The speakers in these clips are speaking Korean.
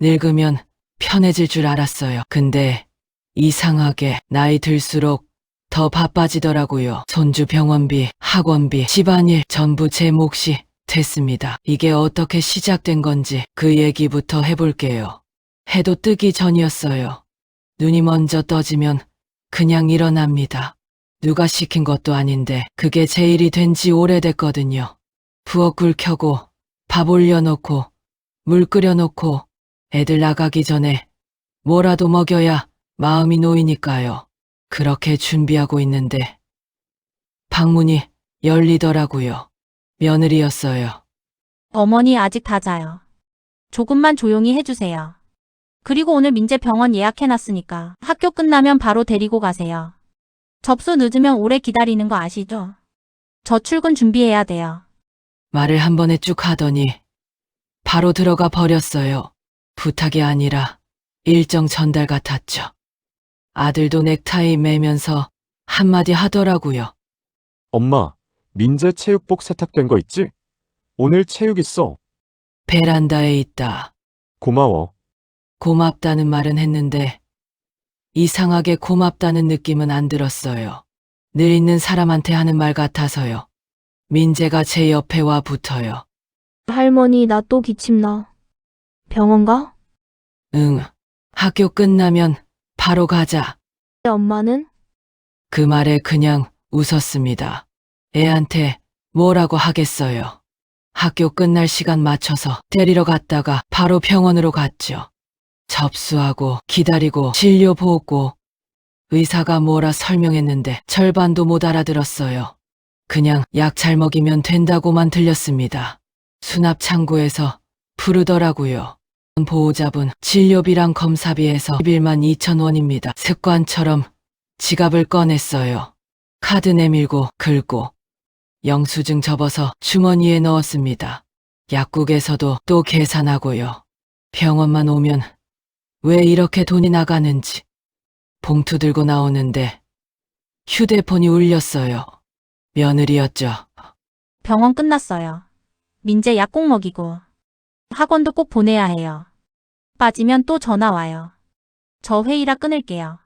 늙으면 편해질 줄 알았어요. 근데 이상하게 나이 들수록 더 바빠지더라고요. 손주 병원비, 학원비, 집안일 전부 제 몫이 됐습니다. 이게 어떻게 시작된 건지 그 얘기부터 해볼게요. 해도 뜨기 전이었어요. 눈이 먼저 떠지면 그냥 일어납니다. 누가 시킨 것도 아닌데 그게 제 일이 된 지 오래됐거든요. 부엌 불 켜고 밥 올려놓고 물 끓여놓고 애들 나가기 전에 뭐라도 먹여야 마음이 놓이니까요. 그렇게 준비하고 있는데 방문이 열리더라고요. 며느리였어요. 어머니 아직 다 자요. 조금만 조용히 해주세요. 그리고 오늘 민재 병원 예약해놨으니까 학교 끝나면 바로 데리고 가세요. 접수 늦으면 오래 기다리는 거 아시죠? 저 출근 준비해야 돼요. 말을 한 번에 쭉 하더니 바로 들어가 버렸어요. 부탁이 아니라 일정 전달 같았죠. 아들도 넥타이 매면서 한마디 하더라고요. 엄마, 민재 체육복 세탁된 거 있지? 오늘 체육 있어. 베란다에 있다. 고마워. 고맙다는 말은 했는데 이상하게 고맙다는 느낌은 안 들었어요. 늘 있는 사람한테 하는 말 같아서요. 민재가 제 옆에 와 붙어요. 할머니, 나 또 기침나. 병원 가? 응, 학교 끝나면 바로 가자. 엄마는? 그 말에 그냥 웃었습니다. 애한테 뭐라고 하겠어요. 학교 끝날 시간 맞춰서 데리러 갔다가 바로 병원으로 갔죠. 접수하고 기다리고 진료 보고 의사가 뭐라 설명했는데 절반도 못 알아들었어요. 그냥 약 잘 먹이면 된다고만 들렸습니다. 수납 창구에서 부르더라고요. 보호자분 진료비랑 검사비에서 11만 2천 원입니다. 습관처럼 지갑을 꺼냈어요. 카드 내밀고 긁고 영수증 접어서 주머니에 넣었습니다. 약국에서도 또 계산하고요. 병원만 오면 왜 이렇게 돈이 나가는지 봉투 들고 나오는데 휴대폰이 울렸어요. 며느리였죠. 병원 끝났어요. 민재 약 꼭 먹이고 학원도 꼭 보내야 해요. 빠지면 또 전화 와요. 저 회의라 끊을게요.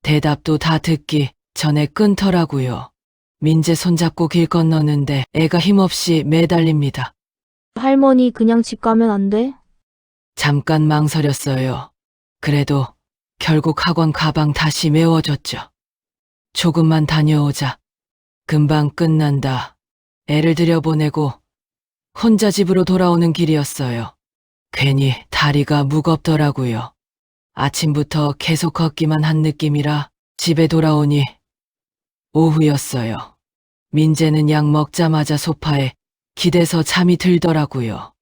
대답도 다 듣기 전에 끊더라고요. 민재 손잡고 길 건너는데 애가 힘없이 매달립니다. 할머니, 그냥 집 가면 안 돼? 잠깐 망설였어요. 그래도 결국 학원 가방 다시 메워줬죠. 조금만 다녀오자. 금방 끝난다. 애를 들여보내고 혼자 집으로 돌아오는 길이었어요. 괜히 다리가 무겁더라고요. 아침부터 계속 걷기만 한 느낌이라 집에 돌아오니 오후였어요. 민재는 약 먹자마자 소파에 기대서 잠이 들더라고요.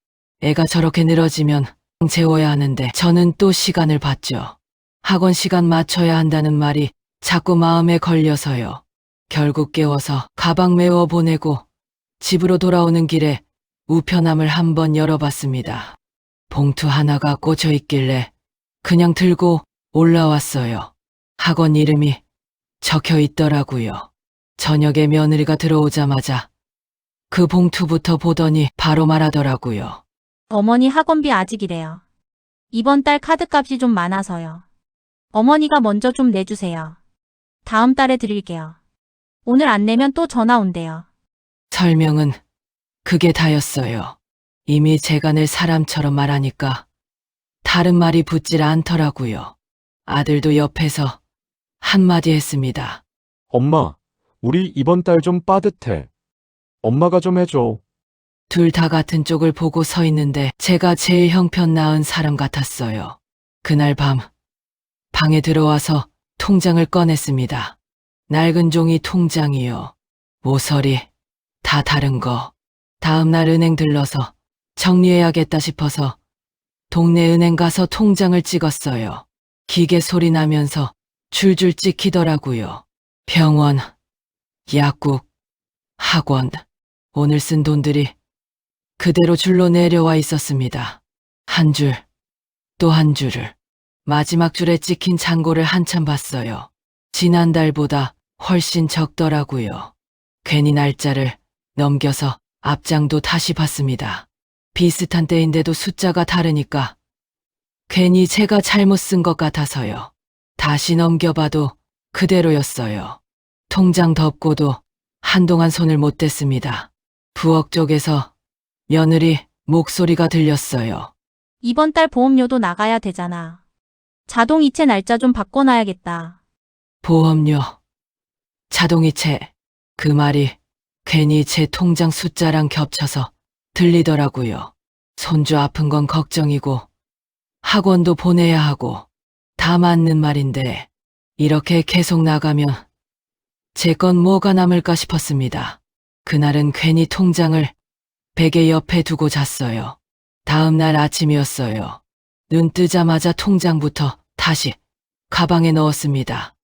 애가 저렇게 늘어지면 재워야 하는데 저는 또 시간을 봤죠. 학원 시간 맞춰야 한다는 말이 자꾸 마음에 걸려서요. 결국 깨워서 가방 메워 보내고 집으로 돌아오는 길에 우편함을 한번 열어봤습니다. 봉투 하나가 꽂혀 있길래 그냥 들고 올라왔어요. 학원 이름이 적혀 있더라고요. 저녁에 며느리가 들어오자마자 그 봉투부터 보더니 바로 말하더라고요. 어머니 학원비 아직이래요. 이번 달 카드값이 좀 많아서요. 어머니가 먼저 좀 내주세요. 다음 달에 드릴게요. 오늘 안 내면 또 전화 온대요. 설명은 그게 다였어요. 이미 제가 낼 사람처럼 말하니까 다른 말이 붙질 않더라고요. 아들도 옆에서 한마디 했습니다. 엄마, 우리 이번 달 좀 빠듯해. 엄마가 좀 해줘. 둘 다 같은 쪽을 보고 서 있는데 제가 제일 형편 나은 사람 같았어요. 그날 밤 방에 들어와서 통장을 꺼냈습니다. 낡은 종이 통장이요. 모서리 다 다른 거. 다음 날 은행 들러서 정리해야겠다 싶어서 동네 은행 가서 통장을 찍었어요. 기계 소리 나면서 줄줄 찍히더라고요. 병원, 약국, 학원. 오늘 쓴 돈들이 그대로 줄로 내려와 있었습니다. 한 줄, 또 한 줄을. 마지막 줄에 찍힌 잔고를 한참 봤어요. 지난달보다 훨씬 적더라고요. 괜히 날짜를 넘겨서 앞장도 다시 봤습니다. 비슷한 때인데도 숫자가 다르니까 괜히 제가 잘못 쓴 것 같아서요. 다시 넘겨봐도 그대로였어요. 통장 덮고도 한동안 손을 못 댔습니다. 부엌 쪽에서 며느리 목소리가 들렸어요. 이번 달 보험료도 나가야 되잖아. 자동이체 날짜 좀 바꿔놔야겠다. 보험료, 자동이체, 그 말이 괜히 제 통장 숫자랑 겹쳐서 들리더라고요. 손주 아픈 건 걱정이고 학원도 보내야 하고 다 맞는 말인데 이렇게 계속 나가면 제 건 뭐가 남을까 싶었습니다. 그날은 괜히 통장을 베개 옆에 두고 잤어요. 다음 날 아침이었어요. 눈 뜨자마자 통장부터 다시 가방에 넣었습니다.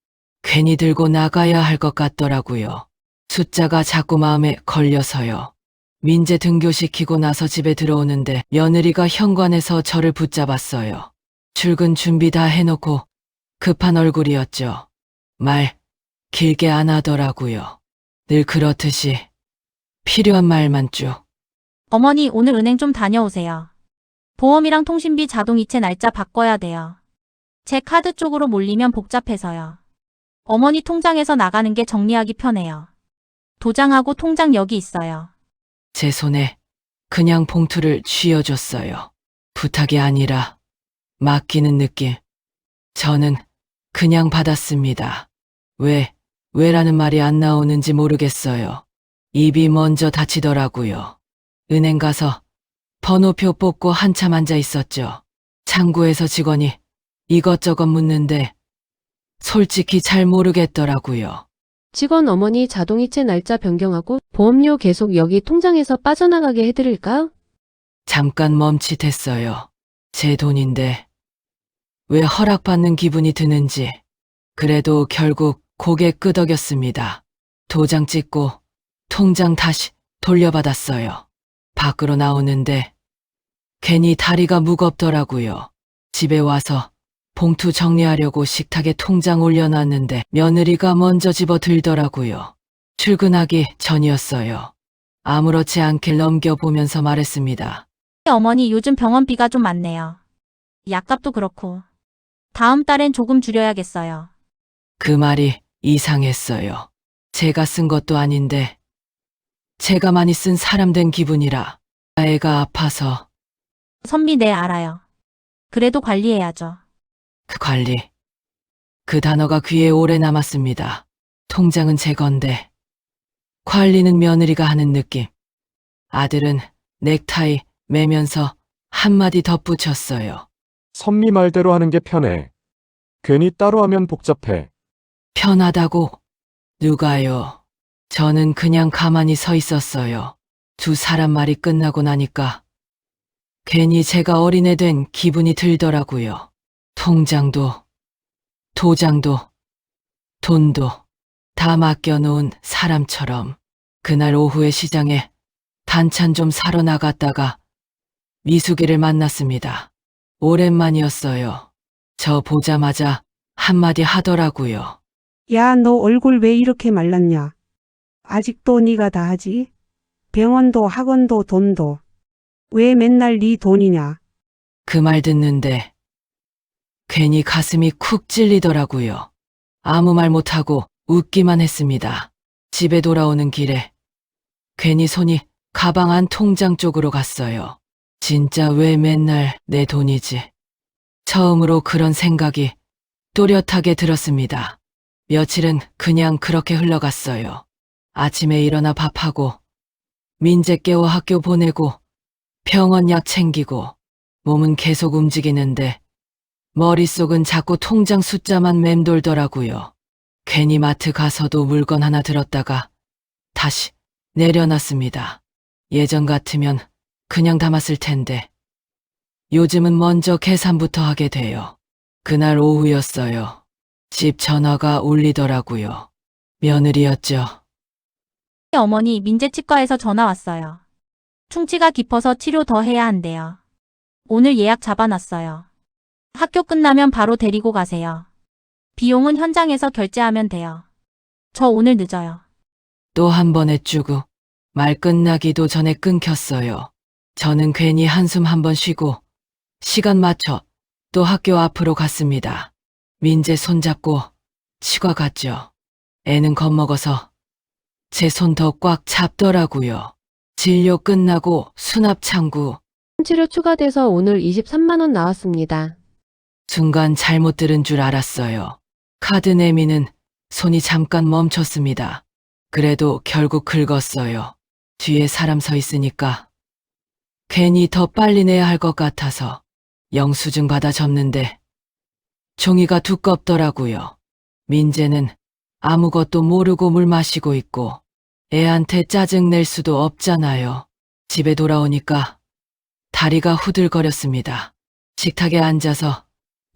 괜히 들고 나가야 할 것 같더라고요. 숫자가 자꾸 마음에 걸려서요. 민재 등교시키고 나서 집에 들어오는데 며느리가 현관에서 저를 붙잡았어요. 출근 준비 다 해놓고 급한 얼굴이었죠. 말 길게 안 하더라고요. 늘 그렇듯이 필요한 말만 쭉. 어머니, 오늘 은행 좀 다녀오세요. 보험이랑 통신비 자동이체 날짜 바꿔야 돼요. 제 카드 쪽으로 몰리면 복잡해서요. 어머니 통장에서 나가는 게 정리하기 편해요. 도장하고 통장 여기 있어요. 제 손에 그냥 봉투를 쥐어줬어요. 부탁이 아니라 맡기는 느낌. 저는 그냥 받았습니다. 왜라는 말이 안 나오는지 모르겠어요. 입이 먼저 닫히더라고요. 은행 가서 번호표 뽑고 한참 앉아 있었죠. 창구에서 직원이 이것저것 묻는데 솔직히 잘 모르겠더라고요. 직원 어머니 자동이체 날짜 변경하고 보험료 계속 여기 통장에서 빠져나가게 해드릴까요? 잠깐 멈칫했어요. 제 돈인데 왜 허락받는 기분이 드는지. 그래도 결국 고개 끄덕였습니다. 도장 찍고 통장 다시 돌려받았어요. 밖으로 나오는데 괜히 다리가 무겁더라고요. 집에 와서 봉투 정리하려고 식탁에 통장 올려놨는데 며느리가 먼저 집어 들더라고요. 출근하기 전이었어요. 아무렇지 않게 넘겨보면서 말했습니다. 어머니, 요즘 병원비가 좀 많네요. 약값도 그렇고. 다음 달엔 조금 줄여야겠어요. 그 말이 이상했어요. 제가 쓴 것도 아닌데 제가 많이 쓴 사람 된 기분이라. 애가 아파서. 선비, 네, 알아요. 그래도 관리해야죠. 그 관리. 그 단어가 귀에 오래 남았습니다. 통장은 제 건데 관리는 며느리가 하는 느낌. 아들은 넥타이 매면서 한마디 덧붙였어요. 선미 말대로 하는 게 편해. 괜히 따로 하면 복잡해. 편하다고? 누가요? 저는 그냥 가만히 서 있었어요. 두 사람 말이 끝나고 나니까 괜히 제가 어린애 된 기분이 들더라고요. 통장도, 도장도, 돈도 다 맡겨놓은 사람처럼. 그날 오후에 시장에 반찬 좀 사러 나갔다가 미숙이를 만났습니다. 오랜만이었어요. 저 보자마자 한마디 하더라고요. 야, 너 얼굴 왜 이렇게 말랐냐? 아직도 네가 다 하지? 병원도 학원도 돈도. 왜 맨날 네 돈이냐? 그 말 듣는데 괜히 가슴이 쿡 찔리더라고요. 아무 말 못하고 웃기만 했습니다. 집에 돌아오는 길에 괜히 손이 가방 안 통장 쪽으로 갔어요. 진짜 왜 맨날 내 돈이지? 처음으로 그런 생각이 또렷하게 들었습니다. 며칠은 그냥 그렇게 흘러갔어요. 아침에 일어나 밥하고 민재 깨워 학교 보내고 병원 약 챙기고 몸은 계속 움직이는데 머릿속은 자꾸 통장 숫자만 맴돌더라고요. 괜히 마트 가서도 물건 하나 들었다가 다시 내려놨습니다. 예전 같으면 그냥 담았을 텐데 요즘은 먼저 계산부터 하게 돼요. 그날 오후였어요. 집 전화가 울리더라고요. 며느리였죠. 어머니, 민재 치과에서 전화 왔어요. 충치가 깊어서 치료 더 해야 한대요. 오늘 예약 잡아놨어요. 학교 끝나면 바로 데리고 가세요. 비용은 현장에서 결제하면 돼요. 저 오늘 늦어요. 또 한 번의 쭈구. 말 끝나기도 전에 끊겼어요. 저는 괜히 한숨 한 번 쉬고 시간 맞춰 또 학교 앞으로 갔습니다. 민재 손잡고 치과 갔죠. 애는 겁먹어서 제 손 더 꽉 잡더라고요. 진료 끝나고 수납 창구. 치료 추가돼서 오늘 23만 원 나왔습니다. 순간 잘못 들은 줄 알았어요. 카드 내미는 손이 잠깐 멈췄습니다. 그래도 결국 긁었어요. 뒤에 사람 서 있으니까 괜히 더 빨리 내야 할 것 같아서 영수증 받아 접는데 종이가 두껍더라고요. 민재는 아무것도 모르고 물 마시고 있고 애한테 짜증 낼 수도 없잖아요. 집에 돌아오니까 다리가 후들거렸습니다. 식탁에 앉아서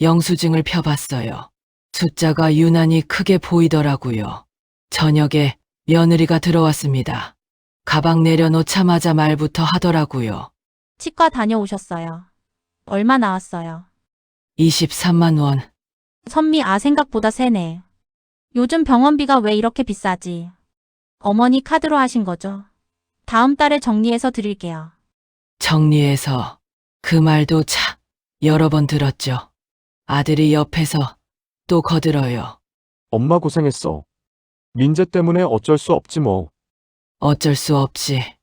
영수증을 펴봤어요. 숫자가 유난히 크게 보이더라고요. 저녁에 며느리가 들어왔습니다. 가방 내려놓자마자 말부터 하더라고요. 치과 다녀오셨어요. 얼마 나왔어요? 23만 원. 선미 생각보다 세네. 요즘 병원비가 왜 이렇게 비싸지? 어머니 카드로 하신 거죠? 다음 달에 정리해서 드릴게요. 정리해서 그 말도 여러 번 들었죠. 아들이 옆에서 또 거들어요. 엄마 고생했어. 민재 때문에 어쩔 수 없지 뭐. 어쩔 수 없지.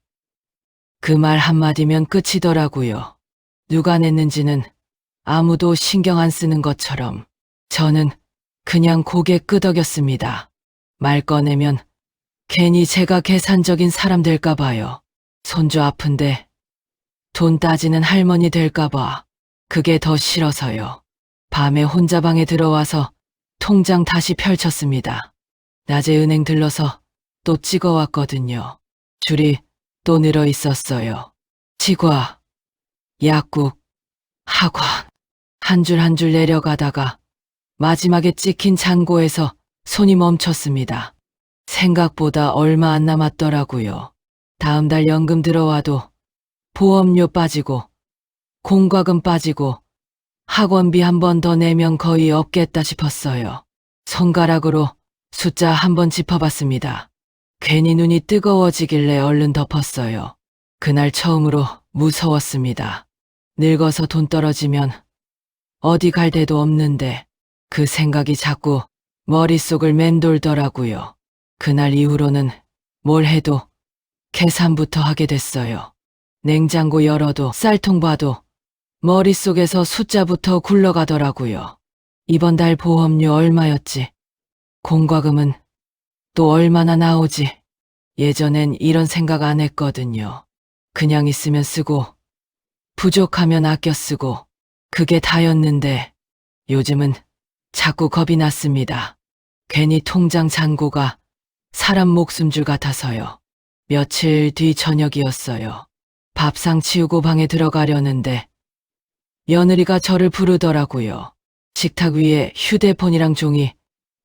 그 말 한마디면 끝이더라고요. 누가 냈는지는 아무도 신경 안 쓰는 것처럼 저는 그냥 고개 끄덕였습니다. 말 꺼내면 괜히 제가 계산적인 사람 될까 봐요. 손주 아픈데 돈 따지는 할머니 될까 봐. 그게 더 싫어서요. 밤에 혼자 방에 들어와서 통장 다시 펼쳤습니다. 낮에 은행 들러서 또 찍어왔거든요. 줄이 또 늘어 있었어요. 치과, 약국, 학원. 한 줄 한 줄 내려가다가 마지막에 찍힌 잔고에서 손이 멈췄습니다. 생각보다 얼마 안 남았더라고요. 다음 달 연금 들어와도 보험료 빠지고 공과금 빠지고 학원비 한 번 더 내면 거의 없겠다 싶었어요. 손가락으로 숫자 한 번 짚어봤습니다. 괜히 눈이 뜨거워지길래 얼른 덮었어요. 그날 처음으로 무서웠습니다. 늙어서 돈 떨어지면 어디 갈 데도 없는데 그 생각이 자꾸 머릿속을 맴돌더라고요. 그날 이후로는 뭘 해도 계산부터 하게 됐어요. 냉장고 열어도 쌀통 봐도 머릿속에서 숫자부터 굴러가더라고요. 이번 달 보험료 얼마였지? 공과금은 또 얼마나 나오지? 예전엔 이런 생각 안 했거든요. 그냥 있으면 쓰고 부족하면 아껴 쓰고 그게 다였는데 요즘은 자꾸 겁이 났습니다. 괜히 통장 잔고가 사람 목숨줄 같아서요. 며칠 뒤 저녁이었어요. 밥상 치우고 방에 들어가려는데 며느리가 저를 부르더라고요. 식탁 위에 휴대폰이랑 종이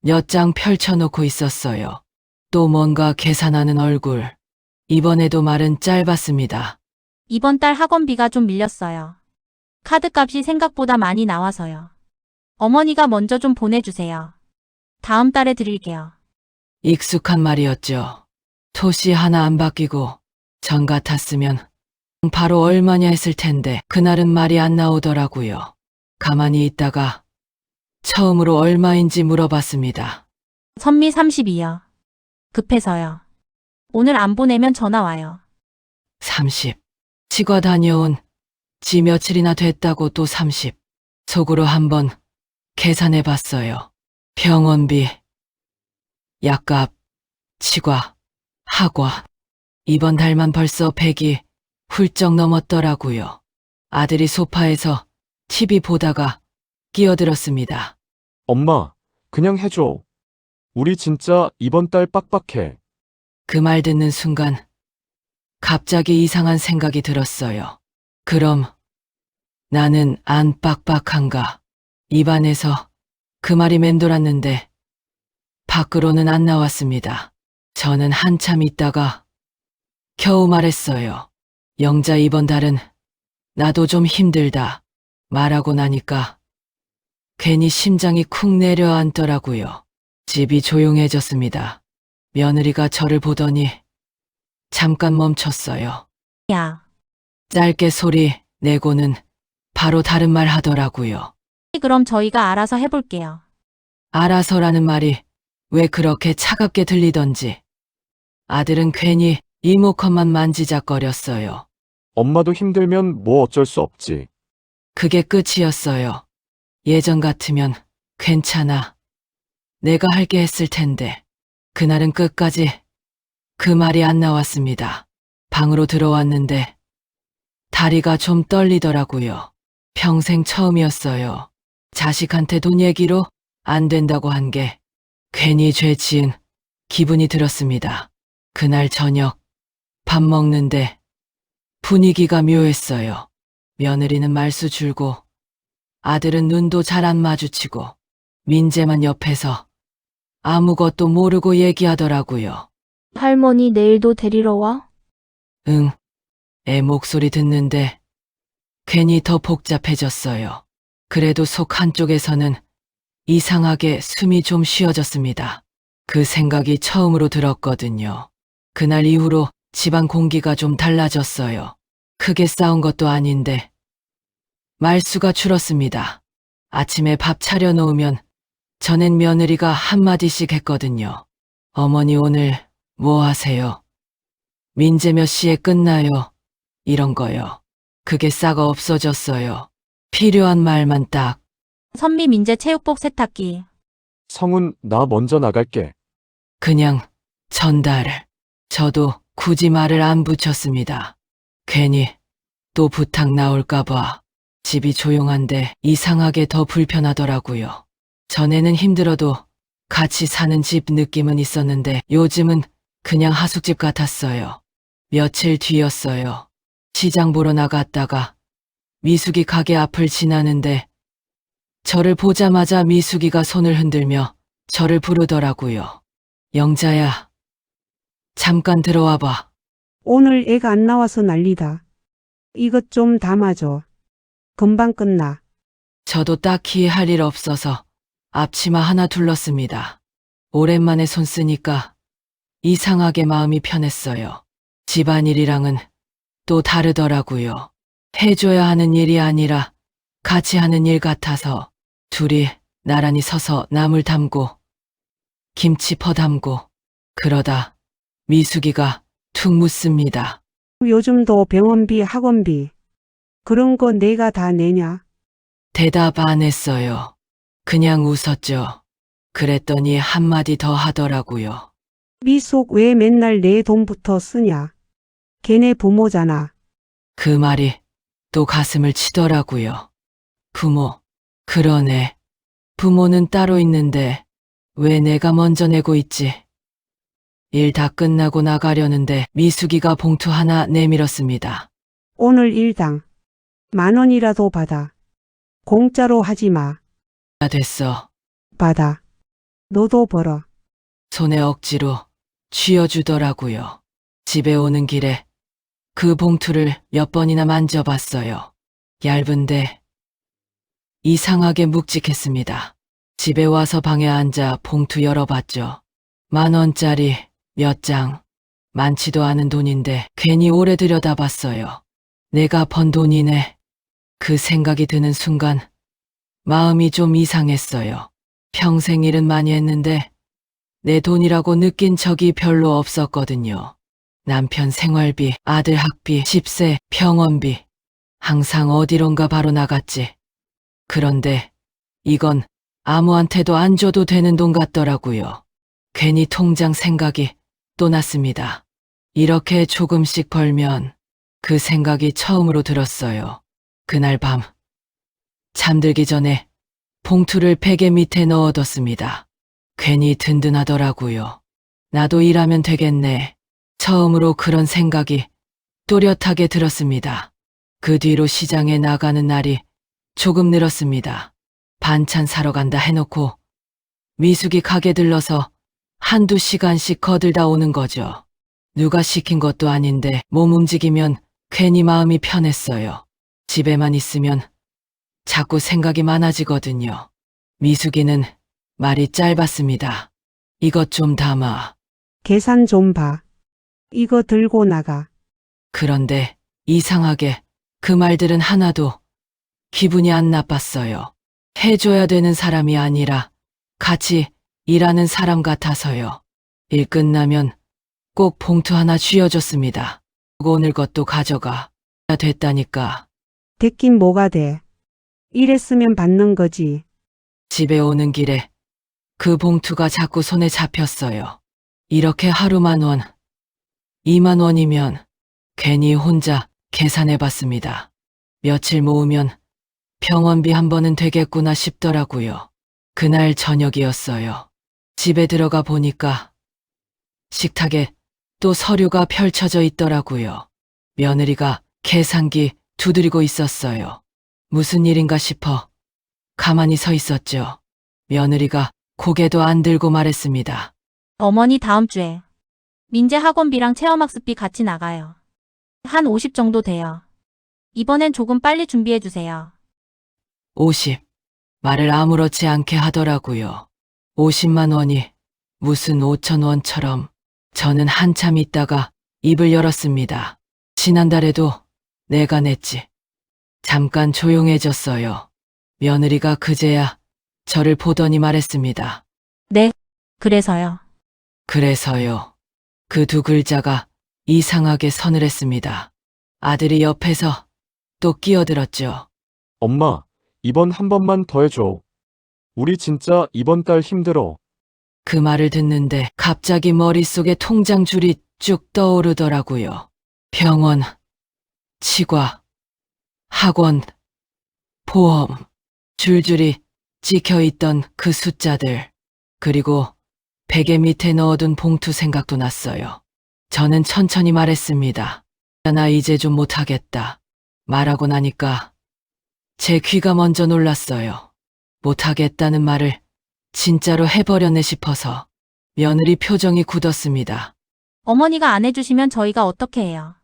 몇 장 펼쳐놓고 있었어요. 또 뭔가 계산하는 얼굴. 이번에도 말은 짧았습니다. 이번 달 학원비가 좀 밀렸어요. 카드값이 생각보다 많이 나와서요. 어머니가 먼저 좀 보내주세요. 다음 달에 드릴게요. 익숙한 말이었죠. 토시 하나 안 바뀌고 전 같았으면 바로 얼마냐 했을 텐데 그날은 말이 안 나오더라고요. 가만히 있다가 처음으로 얼마인지 물어봤습니다. 선미 32요. 급해서요. 오늘 안 보내면 전화 와요. 30. 치과 다녀온 지 며칠이나 됐다고 또 30. 속으로 한번 계산해봤어요. 병원비, 약값, 치과, 학원. 이번 달만 벌써 100이 훌쩍 넘었더라고요. 아들이 소파에서 TV 보다가 끼어들었습니다. 엄마, 그냥 해줘. 우리 진짜 이번 달 빡빡해. 그 말 듣는 순간 갑자기 이상한 생각이 들었어요. 그럼 나는 안 빡빡한가? 입안에서 그 말이 맴돌았는데 밖으로는 안 나왔습니다. 저는 한참 있다가 겨우 말했어요. 영자 이번 달은 나도 좀 힘들다. 말하고 나니까 괜히 심장이 쿵 내려앉더라고요. 집이 조용해졌습니다. 며느리가 저를 보더니 잠깐 멈췄어요. 야, 짧게 소리 내고는 바로 다른 말 하더라고요. 그럼 저희가 알아서 해볼게요. 알아서라는 말이 왜 그렇게 차갑게 들리던지. 아들은 괜히 이모컷만 만지작거렸어요. 엄마도 힘들면 뭐 어쩔 수 없지. 그게 끝이었어요. 예전 같으면 괜찮아. 내가 할게 했을 텐데. 그날은 끝까지 그 말이 안 나왔습니다. 방으로 들어왔는데 다리가 좀 떨리더라고요. 평생 처음이었어요. 자식한테 돈 얘기로 안 된다고 한 게 괜히 죄 지은 기분이 들었습니다. 그날 저녁 밥 먹는데 분위기가 묘했어요. 며느리는 말수 줄고 아들은 눈도 잘 안 마주치고 민재만 옆에서 아무것도 모르고 얘기하더라고요. 할머니 내일도 데리러 와? 응. 애 목소리 듣는데 괜히 더 복잡해졌어요. 그래도 속 한쪽에서는 이상하게 숨이 좀 쉬어졌습니다. 그 생각이 처음으로 들었거든요. 그날 이후로 집안 공기가 좀 달라졌어요. 크게 싸운 것도 아닌데 말수가 줄었습니다. 아침에 밥 차려놓으면 전엔 며느리가 한마디씩 했거든요. 어머니 오늘 뭐 하세요? 민재 몇 시에 끝나요? 이런 거요. 그게 싹 없어졌어요. 필요한 말만 딱. 선미 민재 체육복 세탁기. 성훈, 나 먼저 나갈게. 그냥 전달. 저도 굳이 말을 안 붙였습니다. 괜히 또 부탁 나올까봐. 집이 조용한데 이상하게 더 불편하더라고요. 전에는 힘들어도 같이 사는 집 느낌은 있었는데 요즘은 그냥 하숙집 같았어요. 며칠 뒤였어요. 시장 보러 나갔다가 미숙이 가게 앞을 지나는데 저를 보자마자 미숙이가 손을 흔들며 저를 부르더라고요. 영자야, 잠깐 들어와 봐. 오늘 애가 안 나와서 난리다. 이것 좀 담아줘. 금방 끝나. 저도 딱히 할 일 없어서 앞치마 하나 둘렀습니다. 오랜만에 손 쓰니까 이상하게 마음이 편했어요. 집안일이랑은 또 다르더라고요. 해줘야 하는 일이 아니라 같이 하는 일 같아서 둘이 나란히 서서 나물 담고 김치 퍼 담고 그러다 미숙이가 툭 묻습니다. 요즘도 병원비, 학원비 그런 거 내가 다 내냐? 대답 안 했어요. 그냥 웃었죠. 그랬더니 한마디 더 하더라고요. 미숙 왜 맨날 내 돈부터 쓰냐? 걔네 부모잖아. 그 말이 또 가슴을 치더라고요. 부모. 그러네. 부모는 따로 있는데 왜 내가 먼저 내고 있지? 일 다 끝나고 나가려는데 미숙이가 봉투 하나 내밀었습니다. 오늘 일당 10,000원이라도 받아. 공짜로 하지 마. 다 됐어. 받아. 너도 벌어. 손에 억지로 쥐어주더라고요. 집에 오는 길에 그 봉투를 몇 번이나 만져봤어요. 얇은데 이상하게 묵직했습니다. 집에 와서 방에 앉아 봉투 열어봤죠. 10,000원짜리 몇 장. 많지도 않은 돈인데 괜히 오래 들여다봤어요. 내가 번 돈이네. 그 생각이 드는 순간 마음이 좀 이상했어요. 평생 일은 많이 했는데 내 돈이라고 느낀 적이 별로 없었거든요. 남편 생활비, 아들 학비, 집세, 병원비. 항상 어디론가 바로 나갔지. 그런데 이건 아무한테도 안 줘도 되는 돈 같더라고요. 괜히 통장 생각이 또 났습니다. 이렇게 조금씩 벌면 그 생각이 처음으로 들었어요. 그날 밤 잠들기 전에 봉투를 베개 밑에 넣어뒀습니다. 괜히 든든하더라고요. 나도 일하면 되겠네. 처음으로 그런 생각이 또렷하게 들었습니다. 그 뒤로 시장에 나가는 날이 조금 늘었습니다. 반찬 사러 간다 해놓고 미숙이 가게 들러서 한두 시간씩 거들다 오는 거죠. 누가 시킨 것도 아닌데 몸 움직이면 괜히 마음이 편했어요. 집에만 있으면 자꾸 생각이 많아지거든요. 미숙이는 말이 짧았습니다. 이것 좀 담아. 계산 좀 봐. 이거 들고 나가. 그런데 이상하게 그 말들은 하나도 기분이 안 나빴어요. 해줘야 되는 사람이 아니라 같이 일하는 사람 같아서요. 일 끝나면 꼭 봉투 하나 쥐어줬습니다. 오늘 것도 가져가. 됐다니까. 됐긴 뭐가 돼. 이랬으면 받는 거지. 집에 오는 길에 그 봉투가 자꾸 손에 잡혔어요. 이렇게 하루 10,000원, 20,000원이면 괜히 혼자 계산해 봤습니다. 며칠 모으면 병원비 한 번은 되겠구나 싶더라고요. 그날 저녁이었어요. 집에 들어가 보니까 식탁에 또 서류가 펼쳐져 있더라고요. 며느리가 계산기 두드리고 있었어요. 무슨 일인가 싶어 가만히 서 있었죠. 며느리가 고개도 안 들고 말했습니다. 어머니 다음 주에 민재 학원비랑 체험학습비 같이 나가요. 한 50 정도 돼요. 이번엔 조금 빨리 준비해 주세요. 50. 말을 아무렇지 않게 하더라고요. 50만 원이 무슨 5,000원처럼. 저는 한참 있다가 입을 열었습니다. 지난달에도 내가 냈지. 잠깐 조용해졌어요. 며느리가 그제야 저를 보더니 말했습니다. 네, 그래서요. 그래서요. 그 두 글자가 이상하게 서늘했습니다. 아들이 옆에서 또 끼어들었죠. 엄마, 이번 한 번만 더 해줘. 우리 진짜 이번 달 힘들어. 그 말을 듣는데 갑자기 머릿속에 통장 줄이 쭉 떠오르더라고요. 병원, 치과, 학원, 보험, 줄줄이 찍혀있던 그 숫자들, 그리고 베개 밑에 넣어둔 봉투 생각도 났어요. 저는 천천히 말했습니다. 나 이제 좀 못하겠다. 말하고 나니까 제 귀가 먼저 놀랐어요. 못하겠다는 말을 진짜로 해버렸네 싶어서. 며느리 표정이 굳었습니다. 어머니가 안 해주시면 저희가 어떻게 해요?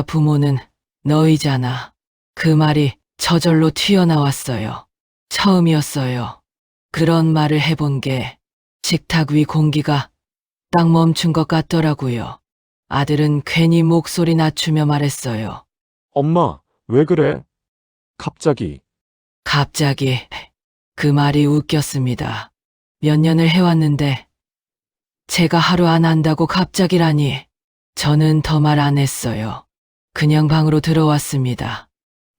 부모는 너희잖아. 그 말이 저절로 튀어나왔어요. 처음이었어요. 그런 말을 해본 게. 식탁 위 공기가 딱 멈춘 것 같더라고요. 아들은 괜히 목소리 낮추며 말했어요. 엄마, 왜 그래? 갑자기. 갑자기. 그 말이 웃겼습니다. 몇 년을 해왔는데 제가 하루 안 한다고 갑자기라니. 저는 더 말 안 했어요. 그냥 방으로 들어왔습니다.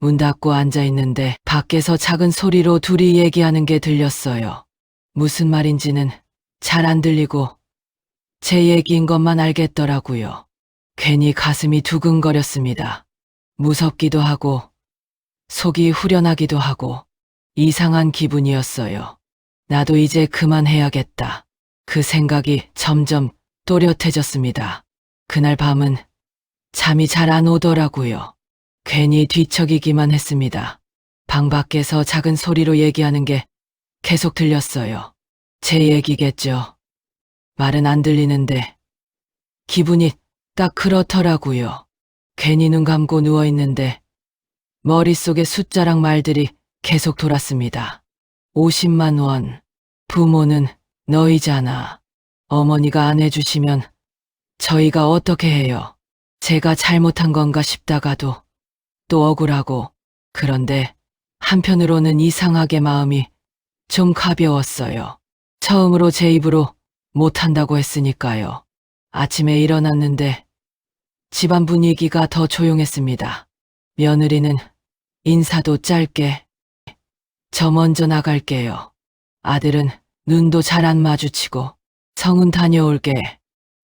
문 닫고 앉아있는데 밖에서 작은 소리로 둘이 얘기하는 게 들렸어요. 무슨 말인지는 잘 안 들리고 제 얘기인 것만 알겠더라고요. 괜히 가슴이 두근거렸습니다. 무섭기도 하고 속이 후련하기도 하고 이상한 기분이었어요. 나도 이제 그만해야겠다. 그 생각이 점점 또렷해졌습니다. 그날 밤은 잠이 잘 안 오더라고요. 괜히 뒤척이기만 했습니다. 방 밖에서 작은 소리로 얘기하는 게 계속 들렸어요. 제 얘기겠죠. 말은 안 들리는데 기분이 딱 그렇더라고요. 괜히 눈 감고 누워있는데 머릿속에 숫자랑 말들이 계속 돌았습니다. 50만 원. 부모는 너희잖아. 어머니가 안 해주시면 저희가 어떻게 해요? 제가 잘못한 건가 싶다가도 또 억울하고. 그런데 한편으로는 이상하게 마음이 좀 가벼웠어요. 처음으로 제 입으로 못한다고 했으니까요. 아침에 일어났는데 집안 분위기가 더 조용했습니다. 며느리는 인사도 짧게 저 먼저 나갈게요. 아들은 눈도 잘 안 마주치고 성은 다녀올게.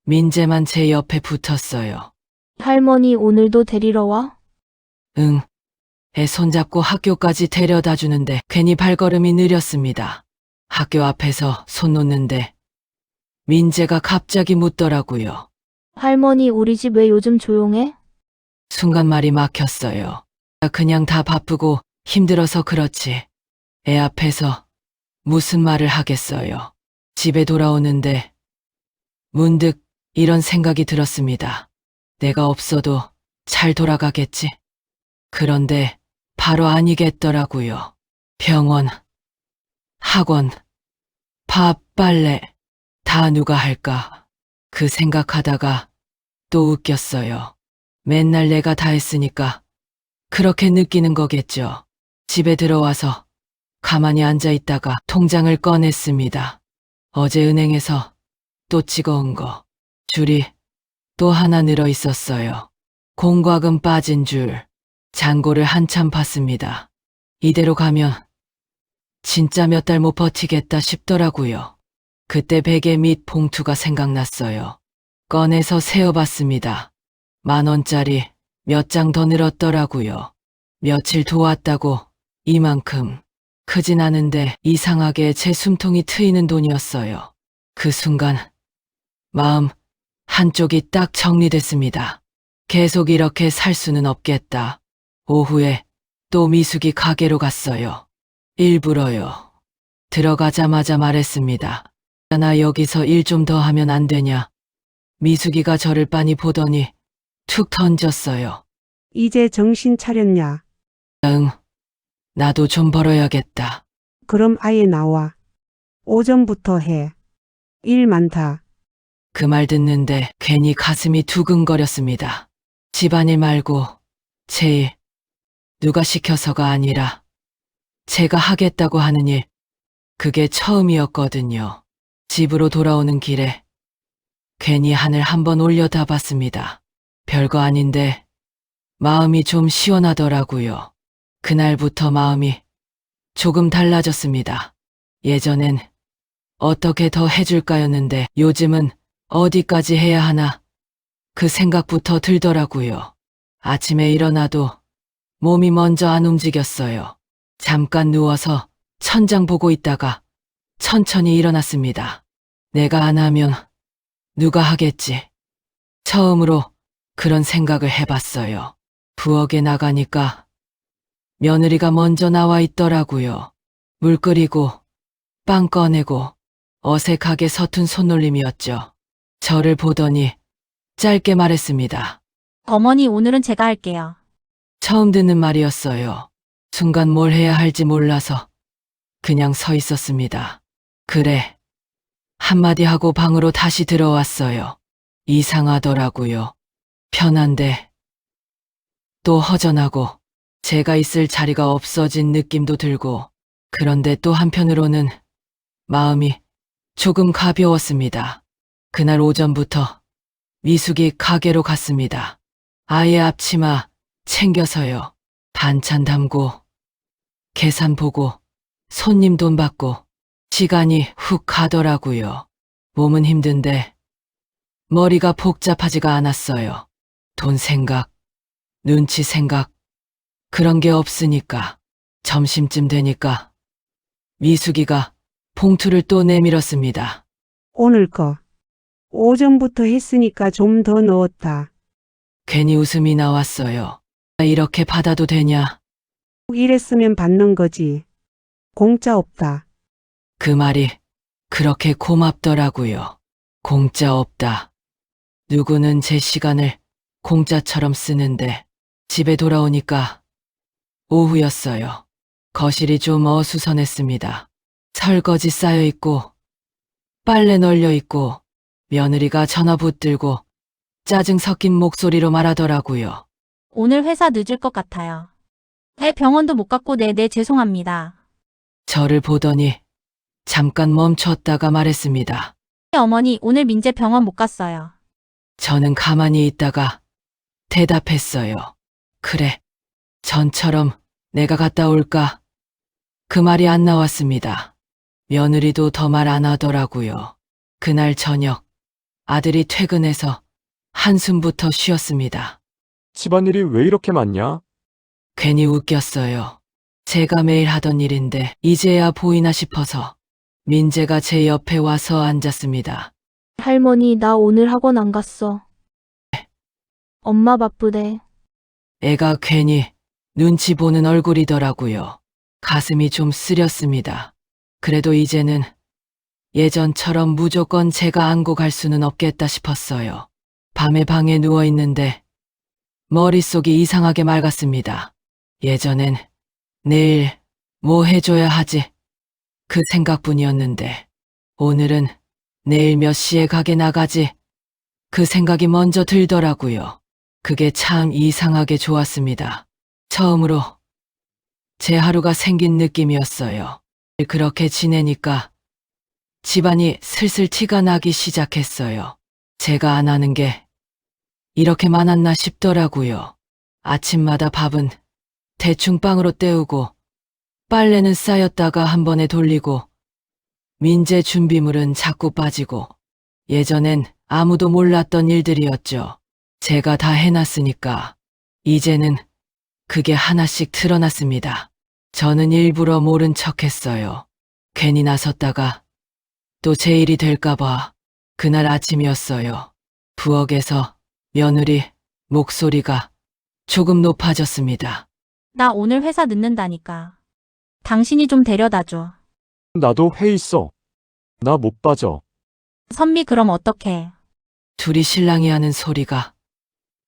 민재만 제 옆에 붙었어요. 할머니 오늘도 데리러 와? 응. 애 손잡고 학교까지 데려다 주는데 괜히 발걸음이 느렸습니다. 학교 앞에서 손 놓는데 민재가 갑자기 묻더라고요. 할머니 우리 집 왜 요즘 조용해? 순간 말이 막혔어요. 그냥 다 바쁘고 힘들어서 그렇지. 애 앞에서 무슨 말을 하겠어요. 집에 돌아오는데 문득 이런 생각이 들었습니다. 내가 없어도 잘 돌아가겠지? 그런데 바로 아니겠더라고요. 병원, 학원, 밥, 빨래 다 누가 할까? 그 생각하다가 또 웃겼어요. 맨날 내가 다 했으니까 그렇게 느끼는 거겠죠. 집에 들어와서 가만히 앉아 있다가 통장을 꺼냈습니다. 어제 은행에서 또 찍어온 거. 줄이 또 하나 늘어 있었어요. 공과금 빠진 줄. 잔고를 한참 봤습니다. 이대로 가면 진짜 몇 달 못 버티겠다 싶더라고요. 그때 베개 및 봉투가 생각났어요. 꺼내서 세어봤습니다. 10,000원짜리 몇 장 더 늘었더라고요. 며칠 도왔다고 이만큼 크진 않은데 이상하게 제 숨통이 트이는 돈이었어요. 그 순간 마음 한쪽이 딱 정리됐습니다. 계속 이렇게 살 수는 없겠다. 오후에 또 미숙이 가게로 갔어요. 일부러요. 들어가자마자 말했습니다. 나 여기서 일 좀 더 하면 안 되냐? 미숙이가 저를 빤히 보더니 툭 던졌어요. 이제 정신 차렸냐? 응, 나도 좀 벌어야겠다. 그럼 아예 나와. 오전부터 해. 일 많다. 그 말 듣는데 괜히 가슴이 두근거렸습니다. 집안일 말고 제 일, 누가 시켜서가 아니라 제가 하겠다고 하는 일, 그게 처음이었거든요. 집으로 돌아오는 길에 괜히 하늘 한번 올려다봤습니다. 별거 아닌데 마음이 좀 시원하더라고요. 그날부터 마음이 조금 달라졌습니다. 예전엔 어떻게 더 해줄까였는데 요즘은 어디까지 해야 하나 그 생각부터 들더라고요. 아침에 일어나도 몸이 먼저 안 움직였어요. 잠깐 누워서 천장 보고 있다가 천천히 일어났습니다. 내가 안 하면 누가 하겠지. 처음으로 그런 생각을 해봤어요. 부엌에 나가니까 며느리가 먼저 나와 있더라고요. 물 끓이고 빵 꺼내고 어색하게 서툰 손놀림이었죠. 저를 보더니 짧게 말했습니다. 어머니, 오늘은 제가 할게요. 처음 듣는 말이었어요. 순간 뭘 해야 할지 몰라서 그냥 서 있었습니다. 그래. 한마디 하고 방으로 다시 들어왔어요. 이상하더라고요. 편한데 또 허전하고 제가 있을 자리가 없어진 느낌도 들고 그런데 또 한편으로는 마음이 조금 가벼웠습니다. 그날 오전부터 미숙이 가게로 갔습니다. 아예 앞치마 챙겨서요. 반찬 담고 계산 보고 손님 돈 받고 시간이 훅 가더라고요. 몸은 힘든데 머리가 복잡하지가 않았어요. 돈 생각, 눈치 생각 그런 게 없으니까 점심쯤 되니까 미숙이가 봉투를 또 내밀었습니다. 오늘 거. 오전부터 했으니까 좀 더 넣었다. 괜히 웃음이 나왔어요. 이렇게 받아도 되냐? 이랬으면 받는 거지. 공짜 없다. 그 말이 그렇게 고맙더라고요. 공짜 없다. 누구는 제 시간을 공짜처럼 쓰는데 집에 돌아오니까 오후였어요. 거실이 좀 어수선했습니다. 설거지 쌓여 있고 빨래 널려 있고 며느리가 전화 붙들고 짜증 섞인 목소리로 말하더라고요. 오늘 회사 늦을 것 같아요. 애 병원도 못 갔고 네, 죄송합니다. 저를 보더니 잠깐 멈췄다가 말했습니다. 어머니, 오늘 민재 병원 못 갔어요. 저는 가만히 있다가 대답했어요. 그래, 전처럼 내가 갔다 올까? 그 말이 안 나왔습니다. 며느리도 더 말 안 하더라고요. 그날 저녁 아들이 퇴근해서 한숨부터 쉬었습니다. 집안일이 왜 이렇게 많냐? 괜히 웃겼어요. 제가 매일 하던 일인데 이제야 보이나 싶어서 민재가 제 옆에 와서 앉았습니다. 할머니, 나 오늘 학원 안 갔어. 엄마 바쁘대. 애가 괜히 눈치 보는 얼굴이더라고요. 가슴이 좀 쓰렸습니다. 그래도 이제는 예전처럼 무조건 제가 안고 갈 수는 없겠다 싶었어요. 밤에 방에 누워 있는데 머릿속이 이상하게 맑았습니다. 예전엔 내일 뭐 해줘야 하지? 그 생각뿐이었는데 오늘은 내일 몇 시에 가게 나가지? 그 생각이 먼저 들더라고요. 그게 참 이상하게 좋았습니다. 처음으로 제 하루가 생긴 느낌이었어요. 그렇게 지내니까 집안이 슬슬 티가 나기 시작했어요. 제가 안 하는 게 이렇게 많았나 싶더라고요. 아침마다 밥은 대충 빵으로 때우고 빨래는 쌓였다가 한 번에 돌리고 민재 준비물은 자꾸 빠지고 예전엔 아무도 몰랐던 일들이었죠. 제가 다 해놨으니까 이제는 그게 하나씩 드러났습니다. 저는 일부러 모른 척했어요. 괜히 나섰다가 또 제 일이 될까봐. 그날 아침이었어요. 부엌에서 며느리 목소리가 조금 높아졌습니다. 나 오늘 회사 늦는다니까. 당신이 좀 데려다줘. 나도 회 있어. 나 못 빠져. 선미 그럼 어떡해. 둘이 신랑이 하는 소리가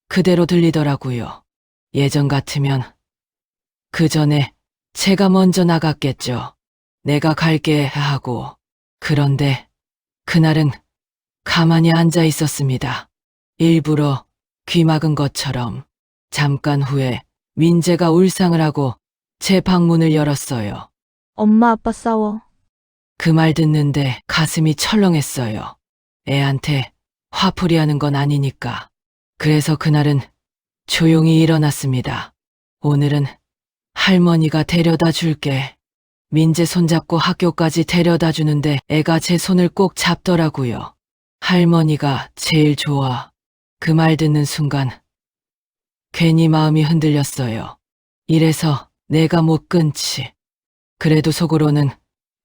그대로 들리더라고요. 예전 같으면 그 전에 제가 먼저 나갔겠죠. 내가 갈게 하고. 그런데 그날은 가만히 앉아 있었습니다. 일부러 귀 막은 것처럼. 잠깐 후에 민재가 울상을 하고 제 방문을 열었어요. 엄마 아빠 싸워. 그 말 듣는데 가슴이 철렁했어요. 애한테 화풀이 하는 건 아니니까. 그래서 그날은 조용히 일어났습니다. 오늘은 할머니가 데려다 줄게. 민재 손잡고 학교까지 데려다 주는데 애가 제 손을 꼭 잡더라고요. 할머니가 제일 좋아. 그 말 듣는 순간 괜히 마음이 흔들렸어요. 이래서 내가 못 끊지. 그래도 속으로는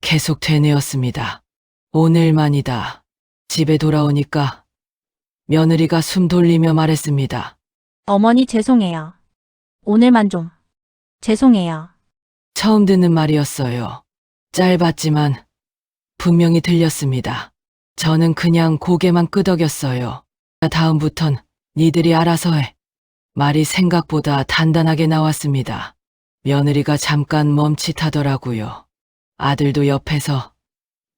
계속 되뇌었습니다. 오늘만이다. 집에 돌아오니까 며느리가 숨 돌리며 말했습니다. 어머니 죄송해요. 오늘만 좀. 죄송해요. 처음 듣는 말이었어요. 짧았지만 분명히 들렸습니다. 저는 그냥 고개만 끄덕였어요. 다음부턴 니들이 알아서 해. 말이 생각보다 단단하게 나왔습니다. 며느리가 잠깐 멈칫하더라고요. 아들도 옆에서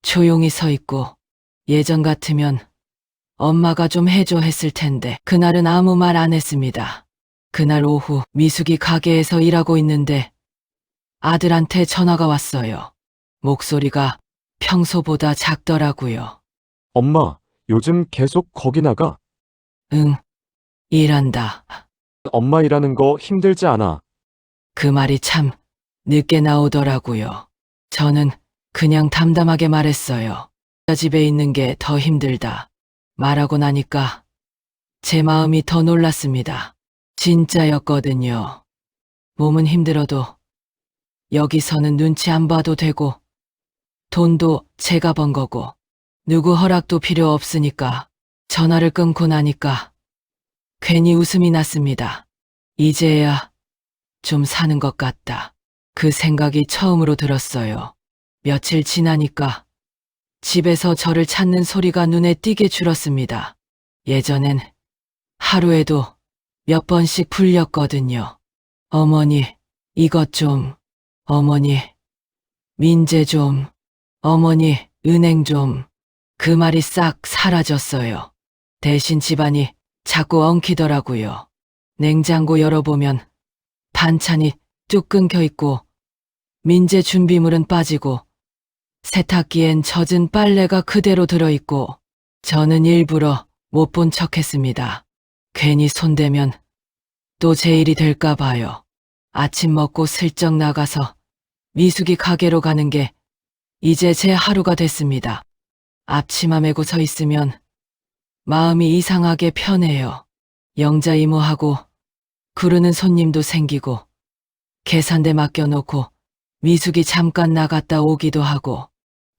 조용히 서 있고 예전 같으면 엄마가 좀 해줘 했을 텐데 그날은 아무 말 안 했습니다. 그날 오후 미숙이 가게에서 일하고 있는데 아들한테 전화가 왔어요. 목소리가 평소보다 작더라고요. 엄마, 요즘 계속 거기 나가? 응, 일한다. 엄마 일하는 거 힘들지 않아? 그 말이 참 늦게 나오더라고요. 저는 그냥 담담하게 말했어요. 집에 있는 게 더 힘들다. 말하고 나니까 제 마음이 더 놀랐습니다. 진짜였거든요. 몸은 힘들어도 여기서는 눈치 안 봐도 되고 돈도 제가 번 거고 누구 허락도 필요 없으니까. 전화를 끊고 나니까 괜히 웃음이 났습니다. 이제야 좀 사는 것 같다. 그 생각이 처음으로 들었어요. 며칠 지나니까 집에서 저를 찾는 소리가 눈에 띄게 줄었습니다. 예전엔 하루에도 몇 번씩 불렸거든요. 어머니, 이것 좀. 어머니, 민재 좀. 어머니, 은행 좀. 그 말이 싹 사라졌어요. 대신 집안이 자꾸 엉키더라고요. 냉장고 열어보면 반찬이 뚝 끊겨 있고 민재 준비물은 빠지고 세탁기엔 젖은 빨래가 그대로 들어있고 저는 일부러 못 본 척했습니다. 괜히 손대면 또 제 일이 될까 봐요. 아침 먹고 슬쩍 나가서 미숙이 가게로 가는 게 이제 제 하루가 됐습니다. 앞치마 메고 서 있으면 마음이 이상하게 편해요. 영자 이모하고 구르는 손님도 생기고 계산대 맡겨놓고 미숙이 잠깐 나갔다 오기도 하고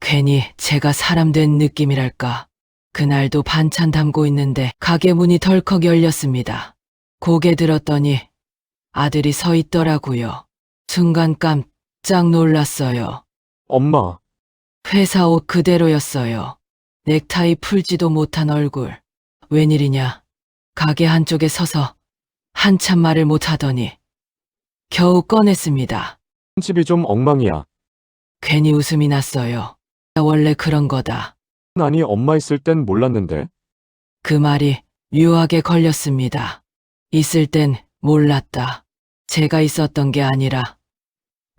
괜히 제가 사람 된 느낌이랄까. 그날도 반찬 담고 있는데 가게 문이 덜컥 열렸습니다. 고개 들었더니 아들이 서 있더라고요. 순간 깜짝 놀랐어요. 엄마, 회사 옷 그대로였어요. 넥타이 풀지도 못한 얼굴. 웬일이냐. 가게 한쪽에 서서 한참 말을 못하더니 겨우 꺼냈습니다. 집이 좀 엉망이야. 괜히 웃음이 났어요. 원래 그런 거다. 아니, 엄마 있을 땐 몰랐는데. 그 말이 묘하게 걸렸습니다. 있을 땐 몰랐다. 제가 있었던 게 아니라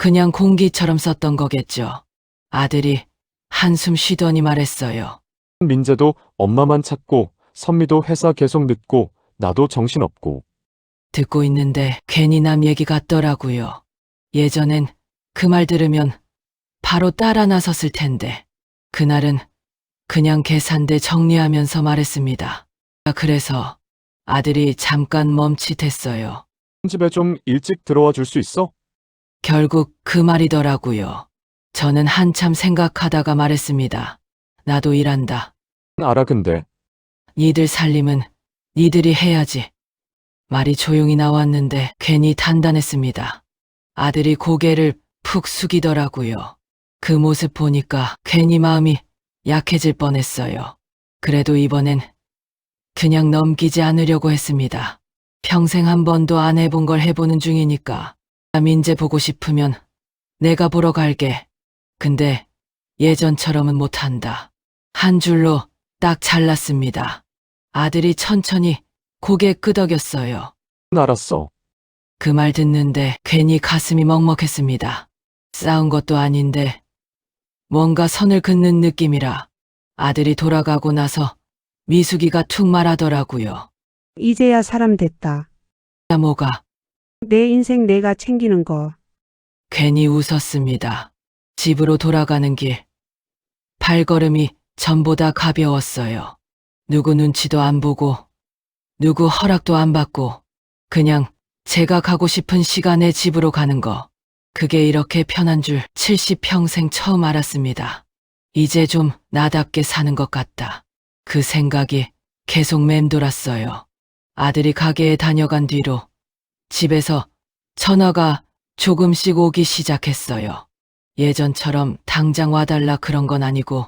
그냥 공기처럼 썼던 거겠죠. 아들이 한숨 쉬더니 말했어요. 민재도 엄마만 찾고 선미도 회사 계속 늦고 나도 정신없고. 듣고 있는데 괜히 남 얘기 같더라고요. 예전엔 그 말 들으면 바로 따라 나섰을 텐데 그날은 그냥 계산대 정리하면서 말했습니다. 그래서 아들이 잠깐 멈칫했어요. 집에 좀 일찍 들어와 줄 수 있어? 결국 그 말이더라고요. 저는 한참 생각하다가 말했습니다. 나도 일한다. 알아 근데. 니들 살림은 니들이 해야지. 말이 조용히 나왔는데 괜히 단단했습니다. 아들이 고개를 푹 숙이더라고요. 그 모습 보니까 괜히 마음이 약해질 뻔했어요. 그래도 이번엔 그냥 넘기지 않으려고 했습니다. 평생 한 번도 안 해본 걸 해보는 중이니까. 민재 보고 싶으면 내가 보러 갈게. 근데 예전처럼은 못한다. 한 줄로 딱 잘랐습니다. 아들이 천천히 고개 끄덕였어요. 알았어. 그 말 듣는데 괜히 가슴이 먹먹했습니다. 싸운 것도 아닌데 뭔가 선을 긋는 느낌이라 아들이 돌아가고 나서 미숙이가 툭 말하더라고요. 이제야 사람 됐다. 뭐가? 내 인생 내가 챙기는 거. 괜히 웃었습니다. 집으로 돌아가는 길. 발걸음이 전보다 가벼웠어요. 누구 눈치도 안 보고 누구 허락도 안 받고 그냥 제가 가고 싶은 시간에 집으로 가는 거. 그게 이렇게 편한 줄 70평생 처음 알았습니다. 이제 좀 나답게 사는 것 같다. 그 생각이 계속 맴돌았어요. 아들이 가게에 다녀간 뒤로 집에서 전화가 조금씩 오기 시작했어요. 예전처럼 당장 와달라 그런 건 아니고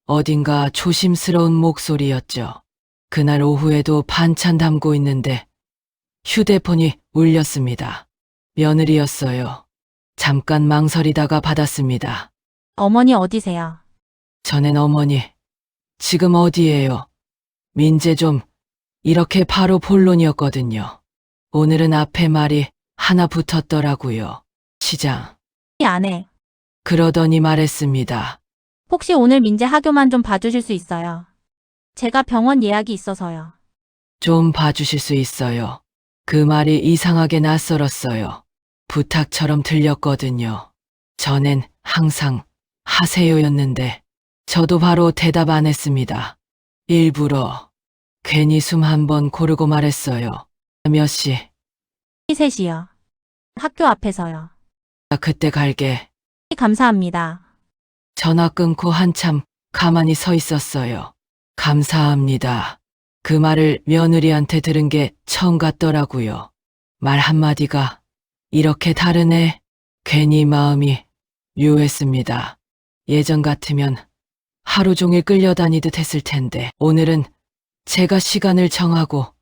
어딘가 조심스러운 목소리였죠. 그날 오후에도 반찬 담고 있는데 휴대폰이 울렸습니다. 며느리였어요. 잠깐 망설이다가 받았습니다. 어머니 어디세요? 전엔 어머니, 지금 어디예요? 민재 좀, 이렇게 바로 본론이었거든요. 오늘은 앞에 말이 하나 붙었더라고요. 시장. 안 해. 그러더니 말했습니다. 혹시 오늘 민재 학교만 좀 봐주실 수 있어요? 제가 병원 예약이 있어서요. 좀 봐주실 수 있어요. 그 말이 이상하게 낯설었어요. 부탁처럼 들렸거든요. 전엔 항상 하세요였는데 저도 바로 대답 안 했습니다. 일부러 괜히 숨 한 번 고르고 말했어요. 몇 시? 3시요. 학교 앞에서요. 그때 갈게. 감사합니다. 전화 끊고 한참 가만히 서 있었어요. 감사합니다. 그 말을 며느리한테 들은 게 처음 같더라고요. 말 한마디가 이렇게 다르네. 괜히 마음이 묘했습니다. 예전 같으면 하루 종일 끌려다니듯 했을 텐데 오늘은 제가 시간을 정하고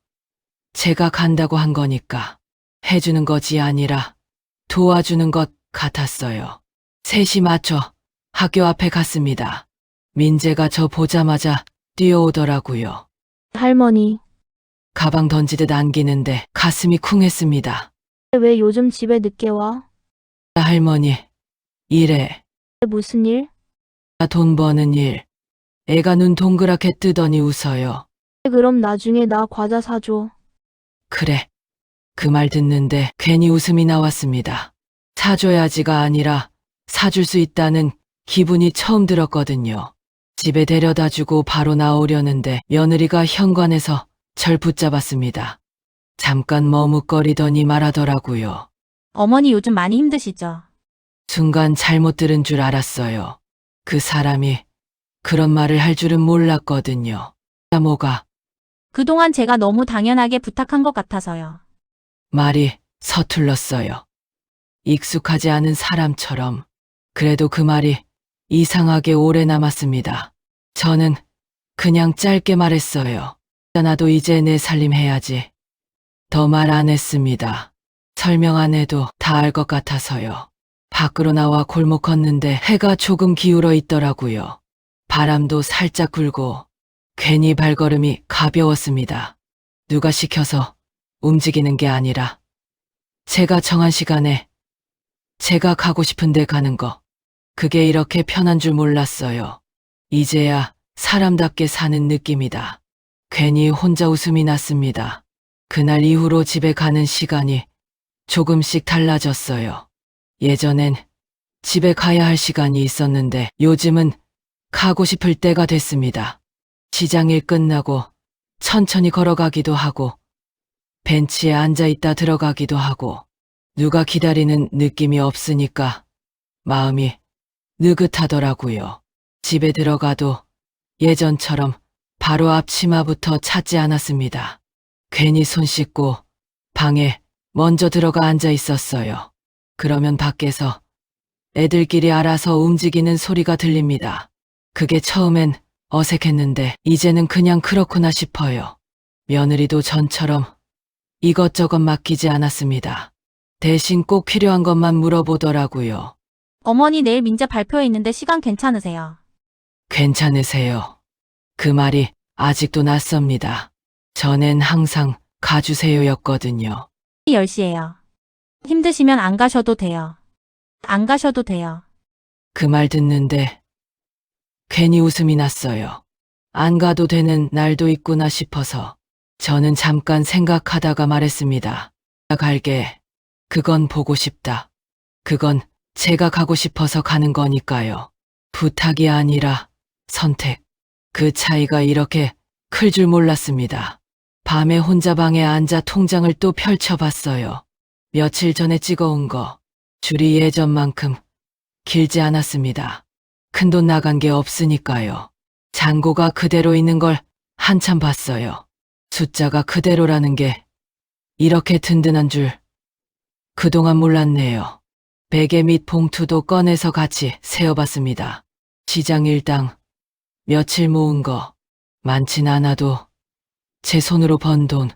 제가 간다고 한 거니까 해주는 것이 아니라 도와주는 것 같았어요. 3시 맞춰 학교 앞에 갔습니다. 민재가 저 보자마자 뛰어오더라고요. 할머니, 가방 던지듯 안기는데 가슴이 쿵했습니다. 왜 요즘 집에 늦게 와? 할머니, 일해. 무슨 일? 돈 버는 일. 애가 눈 동그랗게 뜨더니 웃어요. 그럼 나중에 나 과자 사줘. 그래. 그 말 듣는데 괜히 웃음이 나왔습니다. 사줘야지가 아니라 사줄 수 있다는 기분이 처음 들었거든요. 집에 데려다주고 바로 나오려는데 며느리가 현관에서 절 붙잡았습니다. 잠깐 머뭇거리더니 말하더라고요. 어머니 요즘 많이 힘드시죠? 순간 잘못 들은 줄 알았어요. 그 사람이 그런 말을 할 줄은 몰랐거든요. 뭐가? 그동안 제가 너무 당연하게 부탁한 것 같아서요. 말이 서툴렀어요. 익숙하지 않은 사람처럼. 그래도 그 말이 이상하게 오래 남았습니다. 저는 그냥 짧게 말했어요. 나도 이제 내 살림 해야지. 더 말 안 했습니다. 설명 안 해도 다 알 것 같아서요. 밖으로 나와 골목 걷는데 해가 조금 기울어 있더라고요. 바람도 살짝 불고 괜히 발걸음이 가벼웠습니다. 누가 시켜서 움직이는 게 아니라 제가 정한 시간에 제가 가고 싶은데 가는 거. 그게 이렇게 편한 줄 몰랐어요. 이제야 사람답게 사는 느낌이다. 괜히 혼자 웃음이 났습니다. 그날 이후로 집에 가는 시간이 조금씩 달라졌어요. 예전엔 집에 가야 할 시간이 있었는데 요즘은 가고 싶을 때가 됐습니다. 시장일 끝나고 천천히 걸어가기도 하고 벤치에 앉아 있다 들어가기도 하고 누가 기다리는 느낌이 없으니까 마음이 느긋하더라고요. 집에 들어가도 예전처럼 바로 앞치마부터 찾지 않았습니다. 괜히 손 씻고 방에 먼저 들어가 앉아 있었어요. 그러면 밖에서 애들끼리 알아서 움직이는 소리가 들립니다. 그게 처음엔 어색했는데 이제는 그냥 그렇구나 싶어요. 며느리도 전처럼 이것저것 맡기지 않았습니다. 대신 꼭 필요한 것만 물어보더라고요. 어머니 내일 민재 발표회 있는데 시간 괜찮으세요? 괜찮으세요? 그 말이 아직도 낯섭니다. 전엔 항상 가주세요였거든요. 10시예요. 힘드시면 안 가셔도 돼요. 안 가셔도 돼요. 그 말 듣는데 괜히 웃음이 났어요. 안 가도 되는 날도 있구나 싶어서 저는 잠깐 생각하다가 말했습니다. 갈게. 그건 보고 싶다. 그건 제가 가고 싶어서 가는 거니까요. 부탁이 아니라 선택. 그 차이가 이렇게 클 줄 몰랐습니다. 밤에 혼자 방에 앉아 통장을 또 펼쳐봤어요. 며칠 전에 찍어온 거. 줄이 예전만큼 길지 않았습니다. 큰돈 나간 게 없으니까요. 잔고가 그대로 있는 걸 한참 봤어요. 숫자가 그대로라는 게 이렇게 든든한 줄 그동안 몰랐네요. 베개 및 봉투도 꺼내서 같이 세어봤습니다. 시장 일당 며칠 모은 거 많진 않아도 제 손으로 번 돈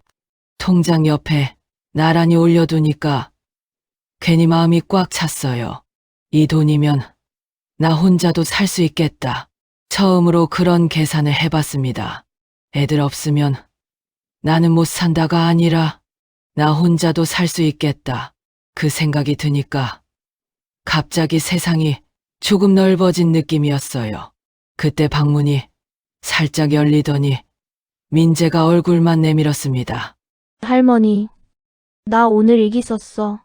통장 옆에 나란히 올려두니까 괜히 마음이 꽉 찼어요. 이 돈이면 나 혼자도 살 수 있겠다. 처음으로 그런 계산을 해봤습니다. 애들 없으면 나는 못 산다가 아니라 나 혼자도 살 수 있겠다. 그 생각이 드니까 갑자기 세상이 조금 넓어진 느낌이었어요. 그때 방문이 살짝 열리더니 민재가 얼굴만 내밀었습니다. 할머니, 나 오늘 일기 썼어.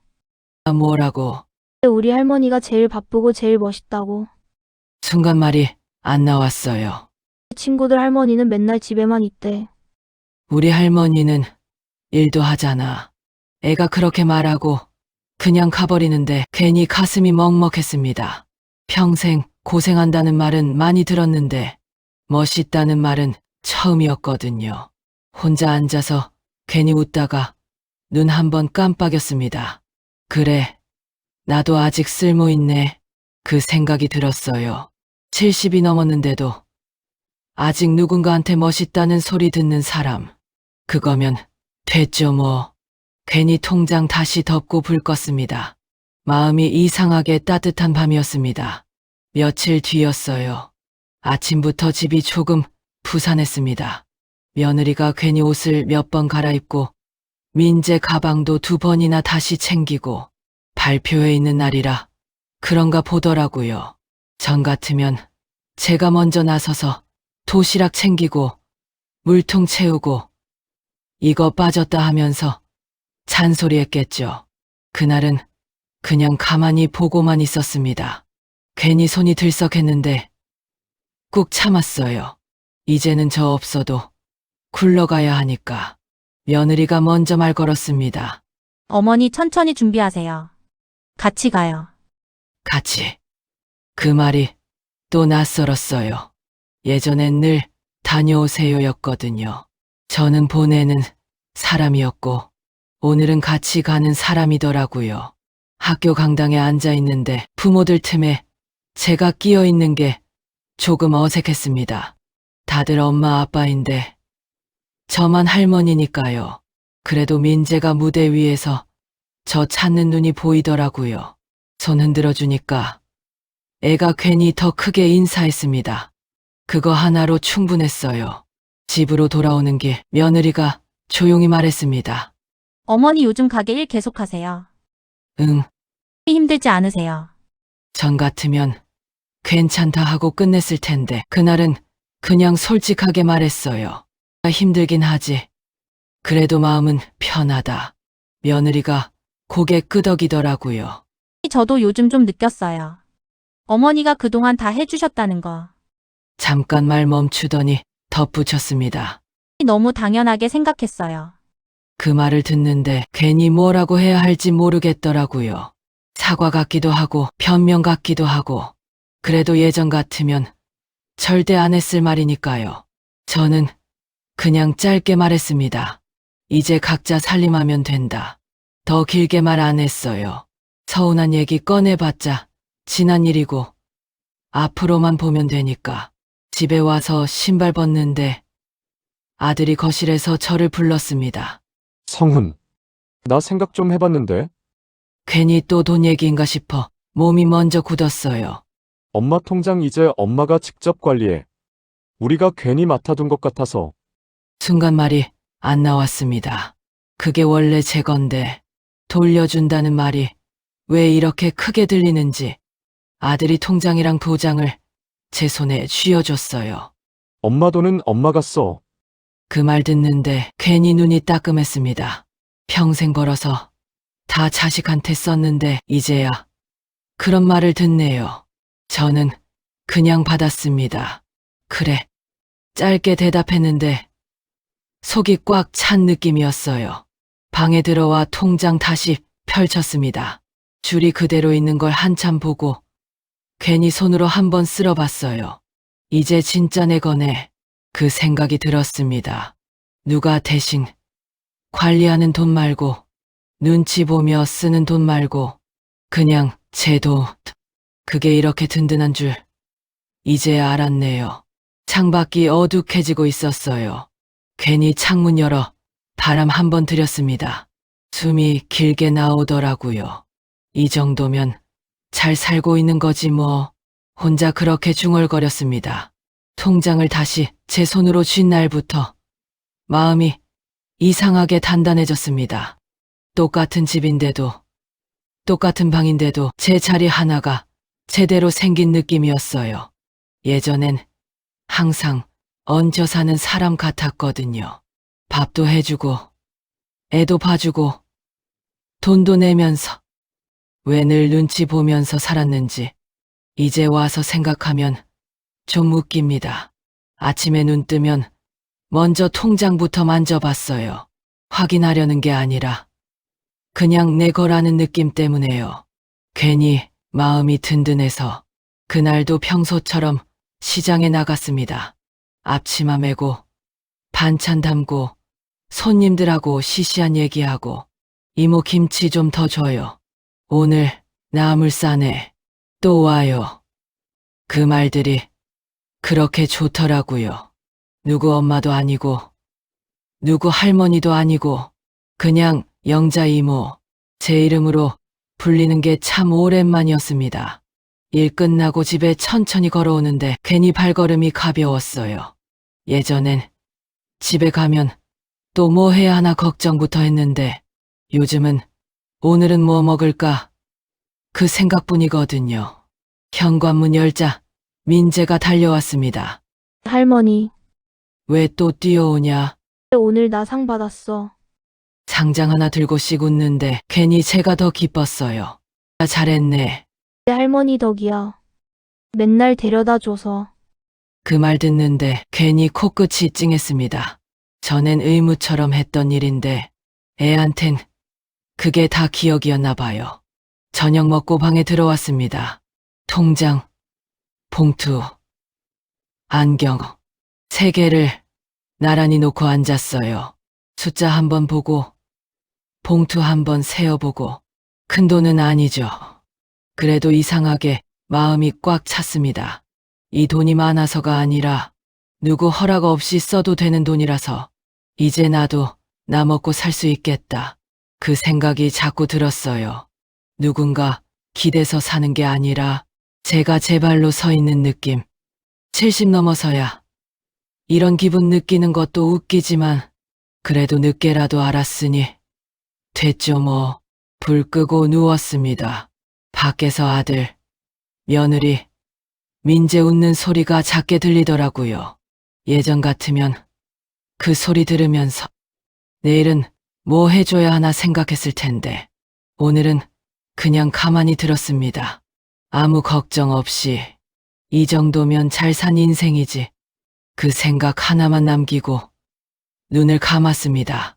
뭐라고? 우리 할머니가 제일 바쁘고 제일 멋있다고. 순간 말이 안 나왔어요. 친구들 할머니는 맨날 집에만 있대. 우리 할머니는 일도 하잖아. 애가 그렇게 말하고 그냥 가버리는데 괜히 가슴이 먹먹했습니다. 평생 고생한다는 말은 많이 들었는데 멋있다는 말은 처음이었거든요. 혼자 앉아서 괜히 웃다가 눈 한번 깜빡였습니다. 그래, 나도 아직 쓸모있네. 그 생각이 들었어요. 70이 넘었는데도 아직 누군가한테 멋있다는 소리 듣는 사람. 그거면 됐죠 뭐. 괜히 통장 다시 덮고 불 껐습니다. 마음이 이상하게 따뜻한 밤이었습니다. 며칠 뒤였어요. 아침부터 집이 조금 부산했습니다. 며느리가 괜히 옷을 몇 번 갈아입고 민재 가방도 2번이나 다시 챙기고 발표회 있는 날이라 그런가 보더라고요. 전 같으면 제가 먼저 나서서 도시락 챙기고 물통 채우고 이거 빠졌다 하면서 잔소리했겠죠. 그날은 그냥 가만히 보고만 있었습니다. 괜히 손이 들썩했는데 꾹 참았어요. 이제는 저 없어도 굴러가야 하니까. 며느리가 먼저 말 걸었습니다. 어머니 천천히 준비하세요. 같이 가요. 같이. 그 말이 또 낯설었어요. 예전엔 늘 다녀오세요였거든요. 저는 보내는 사람이었고 오늘은 같이 가는 사람이더라고요. 학교 강당에 앉아 있는데 부모들 틈에 제가 끼어 있는 게 조금 어색했습니다. 다들 엄마 아빠인데 저만 할머니니까요. 그래도 민재가 무대 위에서 저 찾는 눈이 보이더라고요. 손 흔들어 주니까 애가 괜히 더 크게 인사했습니다. 그거 하나로 충분했어요. 집으로 돌아오는 길 며느리가 조용히 말했습니다. 어머니 요즘 가게 일 계속하세요. 응. 힘들지 않으세요? 전 같으면 괜찮다 하고 끝냈을 텐데 그날은 그냥 솔직하게 말했어요. 힘들긴 하지. 그래도 마음은 편하다. 며느리가 고개 끄덕이더라고요. 저도 요즘 좀 느꼈어요. 어머니가 그동안 다 해주셨다는 거. 잠깐 말 멈추더니 덧붙였습니다. 너무 당연하게 생각했어요. 그 말을 듣는데 괜히 뭐라고 해야 할지 모르겠더라고요. 사과 같기도 하고 변명 같기도 하고 그래도 예전 같으면 절대 안 했을 말이니까요. 저는 그냥 짧게 말했습니다. 이제 각자 살림하면 된다. 더 길게 말 안 했어요. 서운한 얘기 꺼내봤자 지난 일이고 앞으로만 보면 되니까. 집에 와서 신발 벗는데 아들이 거실에서 저를 불렀습니다. 성훈, 나 생각 좀 해봤는데 괜히 또 돈 얘기인가 싶어 몸이 먼저 굳었어요. 엄마 통장 이제 엄마가 직접 관리해. 우리가 괜히 맡아둔 것 같아서. 순간 말이 안 나왔습니다. 그게 원래 제 건데 돌려준다는 말이 왜 이렇게 크게 들리는지 아들이 통장이랑 도장을 제 손에 쥐어줬어요. 엄마 돈은 엄마가 써. 그 말 듣는데 괜히 눈이 따끔했습니다. 평생 벌어서 다 자식한테 썼는데 이제야 그런 말을 듣네요. 저는 그냥 받았습니다. 그래. 짧게 대답했는데 속이 꽉 찬 느낌이었어요. 방에 들어와 통장 다시 펼쳤습니다. 줄이 그대로 있는 걸 한참 보고 괜히 손으로 한번 쓸어봤어요. 이제 진짜 내 거네. 그 생각이 들었습니다. 누가 대신 관리하는 돈 말고 눈치 보며 쓰는 돈 말고 그냥 제 돈. 그게 이렇게 든든한 줄 이제야 알았네요. 창밖이 어둑해지고 있었어요. 괜히 창문 열어 바람 한번 들였습니다. 숨이 길게 나오더라고요. 이 정도면 잘 살고 있는 거지 뭐. 혼자 그렇게 중얼거렸습니다. 통장을 다시 제 손으로 쥔 날부터 마음이 이상하게 단단해졌습니다. 똑같은 집인데도 똑같은 방인데도 제 자리 하나가 제대로 생긴 느낌이었어요. 예전엔 항상 얹혀 사는 사람 같았거든요. 밥도 해주고 애도 봐주고 돈도 내면서 왜 늘 눈치 보면서 살았는지 이제 와서 생각하면 좀 웃깁니다. 아침에 눈 뜨면 먼저 통장부터 만져봤어요. 확인하려는 게 아니라 그냥 내 거라는 느낌 때문에요. 괜히 마음이 든든해서 그날도 평소처럼 시장에 나갔습니다. 앞치마 메고 반찬 담고 손님들하고 시시한 얘기하고 이모 김치 좀 더 줘요. 오늘 나물 싸네. 또 와요. 그 말들이 그렇게 좋더라고요. 누구 엄마도 아니고 누구 할머니도 아니고 그냥 영자 이모 제 이름으로 불리는 게 참 오랜만이었습니다. 일 끝나고 집에 천천히 걸어오는데 괜히 발걸음이 가벼웠어요. 예전엔 집에 가면 또 뭐 해야 하나 걱정부터 했는데 요즘은 오늘은 뭐 먹을까? 그 생각뿐이거든요. 현관문 열자 민재가 달려왔습니다. 할머니, 왜 또 뛰어오냐? 오늘 나 상 받았어. 상장 하나 들고 씩 웃는데 괜히 제가 더 기뻤어요. 잘했네. 내 할머니 덕이야. 맨날 데려다 줘서. 그 말 듣는데 괜히 코끝이 찡했습니다. 전엔 의무처럼 했던 일인데 애한텐 그게 다 기억이었나 봐요. 저녁 먹고 방에 들어왔습니다. 통장, 봉투, 안경, 3개를 나란히 놓고 앉았어요. 숫자 한번 보고 봉투 한번 세어보고 큰 돈은 아니죠. 그래도 이상하게 마음이 꽉 찼습니다. 이 돈이 많아서가 아니라 누구 허락 없이 써도 되는 돈이라서 이제 나도 나 먹고 살 수 있겠다. 그 생각이 자꾸 들었어요. 누군가 기대서 사는 게 아니라 제가 제 발로 서 있는 느낌. 70 넘어서야 이런 기분 느끼는 것도 웃기지만 그래도 늦게라도 알았으니 됐죠 뭐. 불 끄고 누웠습니다. 밖에서 아들, 며느리, 민재 웃는 소리가 작게 들리더라고요. 예전 같으면 그 소리 들으면서 내일은 뭐 해줘야 하나 생각했을 텐데 오늘은 그냥 가만히 들었습니다. 아무 걱정 없이 이 정도면 잘 산 인생이지. 그 생각 하나만 남기고 눈을 감았습니다.